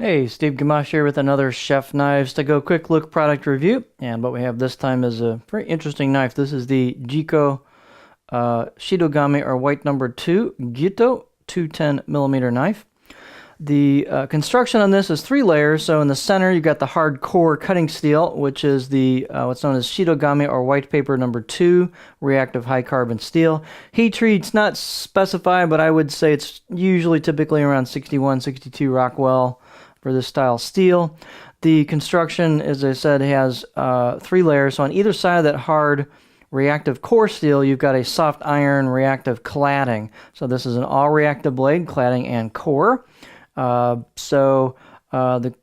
Hey, Steve Gamache here with another Chef Knives to Go quick look product review. And what we have this time is a very interesting knife. This is the Jikko Shidogami or white number 2 Gyuto 210 millimeter knife. The construction on this is 3 layers. So in the center, you've got the hard core cutting steel, which is the what's known as Shidogami or white paper number 2 reactive high carbon steel. Heat treat's not specified, but I would say it's usually typically around 61, 62 Rockwell for this style steel. The construction, as I said, has 3 layers. So on either side of that hard reactive core steel, you've got a soft iron reactive cladding. So this is an all reactive blade, cladding and core. The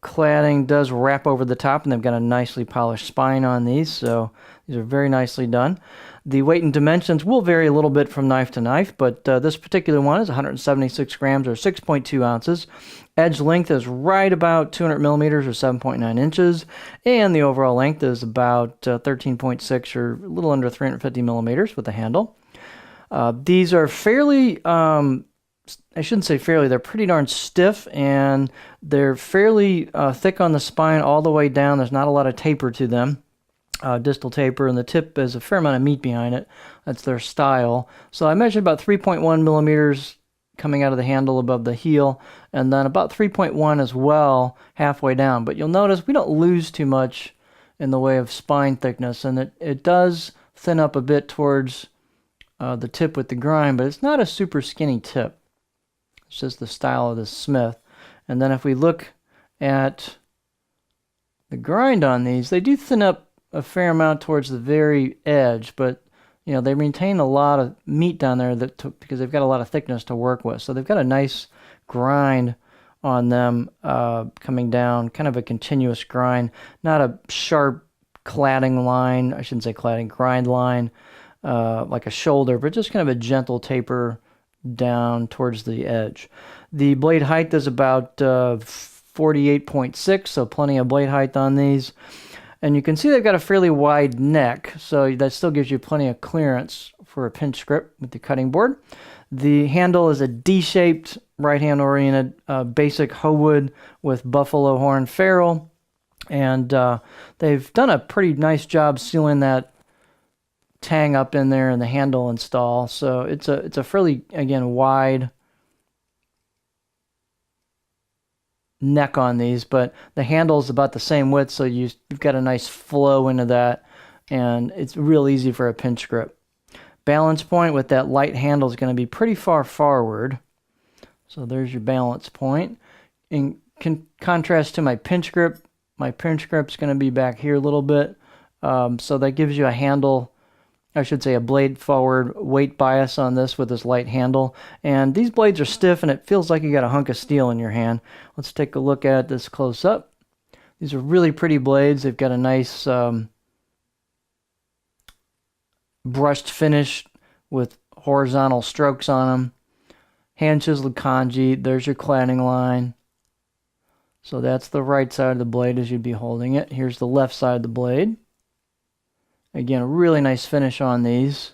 cladding does wrap over the top, and they've got a nicely polished spine on these, so these are very nicely done. The weight and dimensions will vary a little bit from knife to knife, but this particular one is 176 grams or 6.2 ounces. Edge length is right about 200 millimeters or 7.9 inches, and the overall length is about 13.6 or a little under 350 millimeters with the handle. These are fairly I shouldn't say fairly, they're pretty darn stiff, and they're fairly thick on the spine all the way down. There's not a lot of taper to them, distal taper, and the tip has a fair amount of meat behind it. That's their style. So I measured about 3.1 millimeters coming out of the handle above the heel, and then about 3.1 as well halfway down. But you'll notice we don't lose too much in the way of spine thickness, and it does thin up a bit towards the tip with the grind, but it's not a super skinny tip. It's just the style of the smith. And then if we look at the grind on these, they do thin up a fair amount towards the very edge, but you know, they retain a lot of meat down there because they've got a lot of thickness to work with. So they've got a nice grind on them coming down, kind of a continuous grind, not a sharp cladding line. I shouldn't say cladding, grind line like a shoulder, but just kind of a gentle taper down towards the edge. The blade height is about 48.6, so plenty of blade height on these. And you can see they've got a fairly wide neck, so that still gives you plenty of clearance for a pinch grip with the cutting board. The handle is a D-shaped, right-hand oriented, basic hoe wood with buffalo horn ferrule. And they've done a pretty nice job sealing that tang up in there in the handle install. So it's a fairly, again, wide neck on these, but the handle is about the same width, so you've got a nice flow into that, and it's real easy for a pinch grip. Balance point with that light handle is going to be pretty far forward. So there's your balance point. In contrast to my pinch grip's going to be back here a little bit. So that gives you a handle, I should say a blade forward weight bias on this with this light handle. And these blades are stiff, and it feels like you got a hunk of steel in your hand. Let's take a look at this close up. These are really pretty blades. They've got a nice brushed finish with horizontal strokes on them. Hand chiseled kanji. There's your cladding line. So that's the right side of the blade as you'd be holding it. Here's the left side of the blade. Again, a really nice finish on these.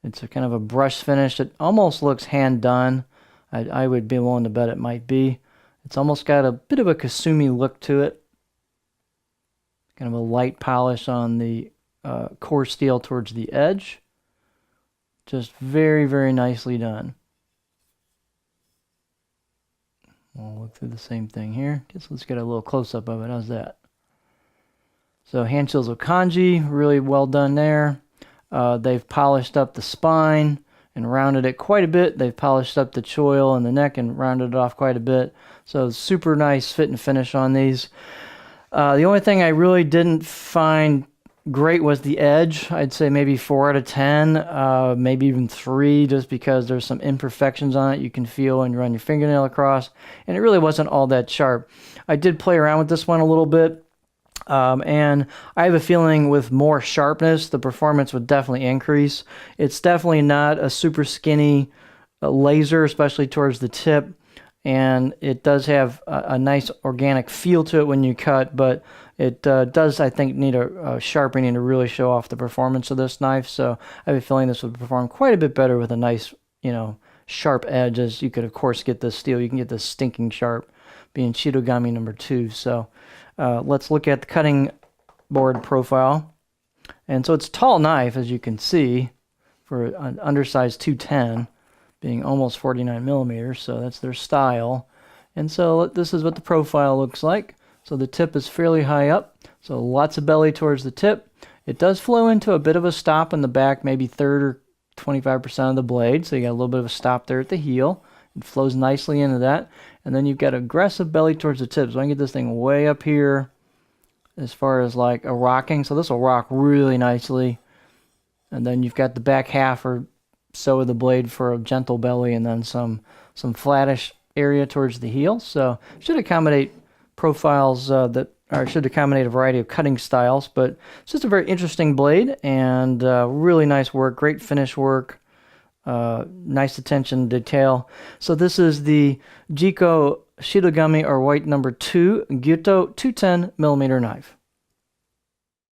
It's a kind of a brush finish. It almost looks hand done. I would be willing to bet it might be. It's almost got a bit of a Kasumi look to it. Kind of a light polish on the core steel towards the edge. Just very, very nicely done. We'll look through the same thing here. Let's get a little close-up of it. How's that? So hand chisel kanji, really well done there. They've polished up the spine and rounded it quite a bit. They've polished up the choil and the neck and rounded it off quite a bit. So super nice fit and finish on these. The only thing I really didn't find great was the edge. I'd say maybe 4 out of 10, maybe even 3, just because there's some imperfections on it you can feel when you run your fingernail across. And it really wasn't all that sharp. I did play around with this one a little bit. And I have a feeling with more sharpness, the performance would definitely increase. It's definitely not a super skinny laser, especially towards the tip. And it does have a nice organic feel to it when you cut, but it does, I think, need a sharpening to really show off the performance of this knife. So I have a feeling this would perform quite a bit better with a nice, sharp edge, as you could, of course, get this steel. You can get this stinking sharp. being Shitogami number 2. So let's look at the cutting board profile. And so it's a tall knife, as you can see, for an undersized 210, being almost 49 millimeters. So that's their style. And so this is what the profile looks like. So the tip is fairly high up, so lots of belly towards the tip. It does flow into a bit of a stop in the back, maybe 1/3 or 25% of the blade, so you got a little bit of a stop there at the heel. It flows nicely into that. And then you've got aggressive belly towards the tip. So I can get this thing way up here as far as like a rocking. So this will rock really nicely. And then you've got the back half or so of the blade for a gentle belly, and then some flattish area towards the heel. So it should accommodate profiles should accommodate a variety of cutting styles, but it's just a very interesting blade, and really nice work, great finish work, nice attention to detail. So this is the Jikko Shitogami or white number 2 Gyuto 210 millimeter knife.